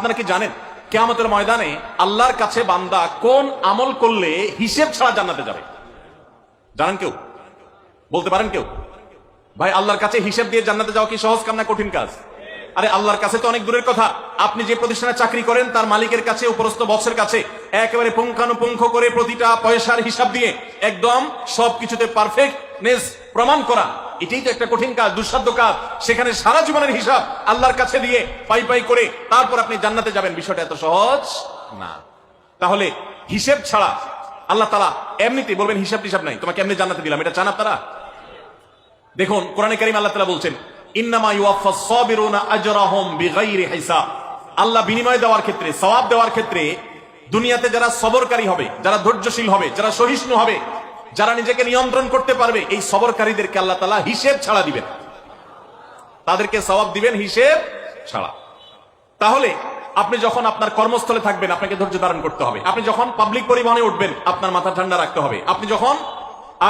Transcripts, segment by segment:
আপনারা কি জানেন কিয়ামতের ময়দানে আল্লাহর কাছে বান্দা কোন আমল করলে হিসেব ছাড়া জান্নাতে যাবে? জানেন কেউ? বলতে পারেন কেউ? ভাই, আল্লাহর কাছে হিসেব দিয়ে জান্নাতে যাওয়া কি সহজ কাম না কঠিন কাজ? আরে আল্লাহর কাছে তো অনেক দূরের কথা। আপনি যে প্রতিষ্ঠানে চাকরি করেন তার মালিকের কাছে, উপরস্থ বসের কাছে একেবারে পুঙ্খানুপুঙ্খ করে প্রতিটা পয়সার হিসাব দিয়ে একদম সবকিছুতে পারফেক্টনেস প্রমাণ করা, এটাই তো একটা কঠিন কাজ, দুঃসাধ্য কাজ। সেখানে সারা জীবনের হিসাব আল্লাহর কাছে দিয়ে পাই পাই করে তারপর আপনি জান্নাতে যাবেন, বিষয়টা এত সহজ না। তাহলে হিসেব ছাড়া আল্লাহ তাআলা এমনিতেই বলবেন হিসাব টিসাব নাই, তোমাকে এমনি জান্নাতে দিলাম, এটা চান আপনারা? দেখুন কোরআনে কারীমে আল্লাহ তাআলা বলছেন ইন্নামা ইউওয়াফাস সাবিরুনা আজরাহুম বিগাইরি হিসাব। আল্লাহ বিনিময় দেওয়ার ক্ষেত্রে, সওয়াব দেওয়ার ক্ষেত্রে দুনিয়াতে যারা সবরকারী হবে, যারা ধৈর্যশীল হবে, যারা সহিষ্ণু হবে, যারা নিজেকে নিয়ন্ত্রণ করতে পারবে, এই সবরকারীদেরকে আল্লাহ তাআলা হিসেব ছাড়া দিবেন, তাদেরকে সওয়াব দিবেন হিসেব ছাড়া। তাহলে আপনি যখন আপনার কর্মস্থলে থাকবেন আপনাকে ধৈর্য ধারণ করতে হবে। আপনি যখন পাবলিক পরিবহনে উঠবেন আপনার মাথা ঠান্ডা রাখতে হবে। আপনি যখন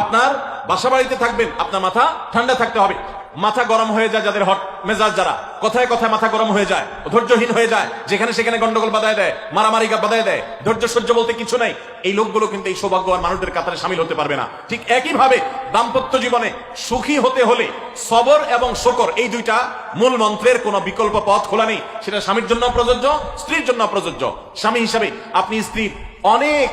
আপনার বাসা বাড়িতে থাকবেন আপনার মাথা ঠান্ডা থাকতে হবে। মাথা গরম হয়ে যায় যাদের, হট মেজাজ যারা, কথায় কথায় মাথা গরম হয়ে যায়, ধৈর্যহীন হয়ে যায়, যেখানে সেখানে গন্ডগোল বাধায় দেয়, মারামারি বাধায় দেয়, ধৈর্য সহ্য বলতে কিছু নাই, এই লোকগুলো কিন্তু এই সৌভাগ্যবান মানুষদের কাতারে শামিল হতে পারবে না। ঠিক একই ভাবে দাম্পত্য জীবনে সুখী হতে হলে সবর এবং শকর, এই দুইটা মূল মন্ত্রের কোনো বিকল্প পথ খোলা নেই। সেটা স্বামীর জন্য প্রযোজ্য, স্ত্রীর জন্য প্রযোজ্য। স্বামী হিসাবে আপনি স্ত্রীর অনেক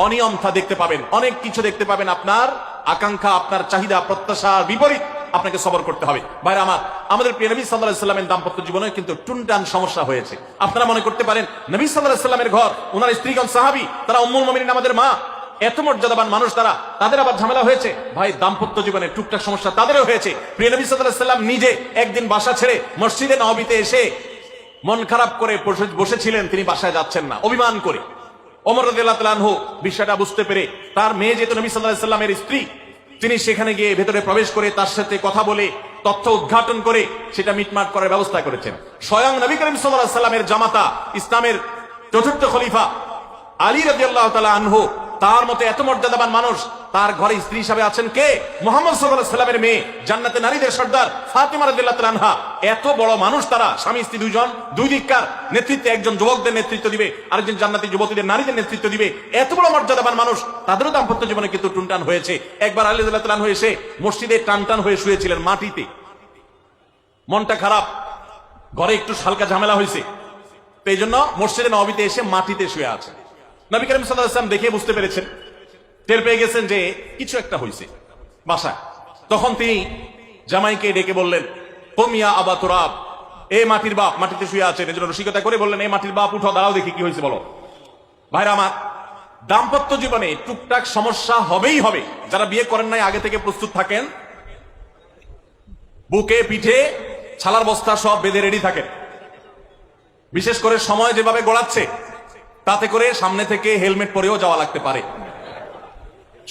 অনিয়মতা দেখতে পাবেন, অনেক কিছু দেখতে পাবেন, আপনার আকাঙ্ক্ষা, আপনার চাহিদা প্রত্যাশার বিপরীত আপনাকে সবর করতে হবে। ভাইরা আমার, আমাদের প্রিয় নবী সাল্লাল্লাহু আলাইহি ওয়াসাল্লামের দাম্পত্য জীবনে কিন্তু টুনটান সমস্যা হয়েছে। আপনারা মনে করতে পারেন নবী সাল্লাল্লাহু আলাইহি ওয়াসাল্লামের ঘর, ওনার স্ত্রীগণ সাহাবী, তারা উম্মুল মুমিনিন আমাদের মা, এত মর্যাদাবান মানুষ তারা, তাদের আবার ঝামেলা হয়েছে। ভাই, দাম্পত্য জীবনে টুকটাক সমস্যা তাদেরও হয়েছে। প্রিয় নবী সাল্লাল্লাহু আলাইহি ওয়াসাল্লাম নিজে একদিন বাসা ছেড়ে মসজিদে নববীতে এসে মন খারাপ করে বসেছিলেন, তিনি বাসায় যাচ্ছেন না, অভিমান করে। ওমর রাদিয়াল্লাহু তাআলা আনহু বিষয়টা বুঝতে পেরে তার মেয়ে যেহেতু নবী সাল্লাল্লাহু আলাইহি ওয়াসাল্লামের স্ত্রী, তিনি সেখানে গিয়ে ভেতরে প্রবেশ করে তার সাথে কথা বলে তথ্য উদ্ঘাটন করে সেটা মিটমাট করার ব্যবস্থা করেছেন। স্বয়ং নবী করিম সাল্লাল্লাহু আলাইহি ওয়াসাল্লামের জামাতা, ইসলামের চতুর্থ খলিফা আলী রাদিয়াল্লাহু তাআলা আনহু, তার মতো এত মর্যাদাবান মানুষ, তার ঘরে স্ত্রী হিসাবে আছেন কে? মুহাম্মদ সাল্লাল্লাহু আলাইহি ওয়াসাল্লামের মেয়ে, জান্নাতে নারীদের সর্দার ফাতিমা রাদিয়াল্লাহু তাআলা আনহা। এত বড় মানুষ তারা, স্বামী স্ত্রী দুইজন, দুই দিককার নেতৃত্বে, একজন যুবকদের নেতৃত্ব দিবে, আরেকজন জান্নাতি যুবতীদের, নারীদের নেতৃত্ব দিবে। এত বড় মর্যাদাবান মানুষ, তাদেরও দাম্পত্য জীবনে কিন্তু টুনটান হয়েছে। একবার আলী রাদিয়াল্লাহু তাআলা আনহু এসে মসজিদে টানটান হয়ে শুয়েছিলেন মাটিতে, মনটা খারাপ, ঘরে একটু হালকা ঝামেলা হয়েছে, তো এই জন্য মসজিদে নববীতে এসে মাটিতে শুয়ে আছে। নবী করিম সাল্লাল্লাহু আলাইহি ওয়াসাল্লাম দেখে বুঝতে পেরেছেন, টের পেয়ে গেছেন যে কিছু একটা হয়েছে বাসায়। তখন তিনি জামাইকে ডেকে বললেন, কুমিয়া আবা তুরাব, এ মাটির বাপ, মাটিতে শুয়ে আছেন, এজন্য রসিকতা করে বললেন, এ মাটির বাপ উঠো, দাঁড়াও দেখি কি হয়েছে বলো। ভাইরা আমার, দাম্পত্য জীবনে টুকটাক সমস্যা হবেই হবে। যারা বিয়ে করেন নাই আগে থেকে প্রস্তুত থাকেন, বুকে পিঠে ছালার বস্তা সব বেঁধে রেডি থাকেন। বিশেষ করে সময় যেভাবে গড়াচ্ছে তাতে করে সামনে থেকে হেলমেট পরেও যাওয়া লাগতে পারে।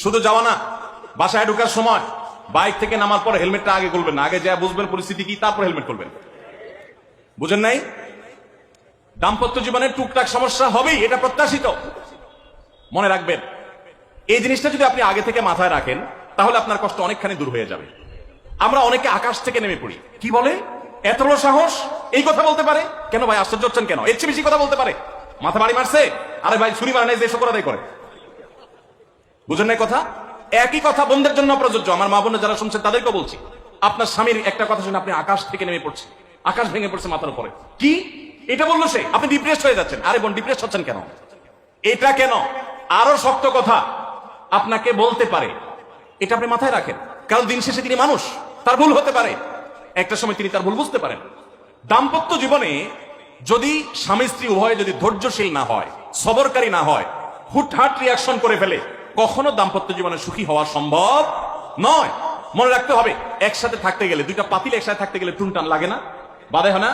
শুধু যাওয়া না, বাসায় ঢোকার সময় বাইক থেকে নামার পর হেলমেটটা আগে খুলবেন না, আগে যা বুঝবেন পরিস্থিতি কি, তারপর হেলমেট খুলবেন। বুঝেন নাই? দাম্পত্য জীবনে টুকটাক সমস্যা হবেই, এটা প্রত্যাশিত। মনে রাখবেন, এই জিনিসটা যদি আপনি আগে থেকে মাথায় রাখেন তাহলে আপনার কষ্ট অনেকখানি দূর হয়ে যাবে। আমরা অনেকে আকাশ থেকে নেমে পড়ি, কি বলে, এত বড় সাহস, এই কথা বলতে পারে কেন? ভাই আশ্চর্য হচ্ছেন কেন? এর চেয়ে বেশি কথা বলতে পারে, মাথা বাড়ি মারছে, আরে ভাই ছুরি মারা নাই যে শকর আদায় করে। বুঝেন নাই কথা? একই কথা বোনদের জন্য প্রযোজ্য। আমার মা বোন যারা শুনছেন তাদেরকে বলছি, আপনার স্বামীর একটা কথা শুনে আপনি আকাশ থেকে নেমে পড়ছেন, আকাশ ভেঙে পড়ছে মাথার উপরে, কি এটা বললো সে, আপনি ডিপ্রেসড হয়ে যাচ্ছেন। আরে বোন, ডিপ্রেসড হচ্ছেন কেন? এটা কেন? আরো শক্ত কথা আপনাকে বলতে পারে, এটা আপনি মাথায় রাখেন, কারণ দিন শেষে তিনি মানুষ, তার ভুল হতে পারে, একটা সময় তিনি তার ভুল বুঝতে পারেন। দাম্পত্য জীবনে যদি স্বামী স্ত্রী উভয়ে যদি ধৈর্যশীল না হয়, সবরকারী না হয়, হুটহাট রিয়াকশন করে ফেলে, কখনো দাম্পত্য জীবনে সুখী হওয়া সম্ভব নয়। মনে রাখতে হবে, একসাথে থাকতে গেলে, দুইটা পাতিল একসাথে থাকতে গেলে টুনটান লাগে না? বাধে হয় না?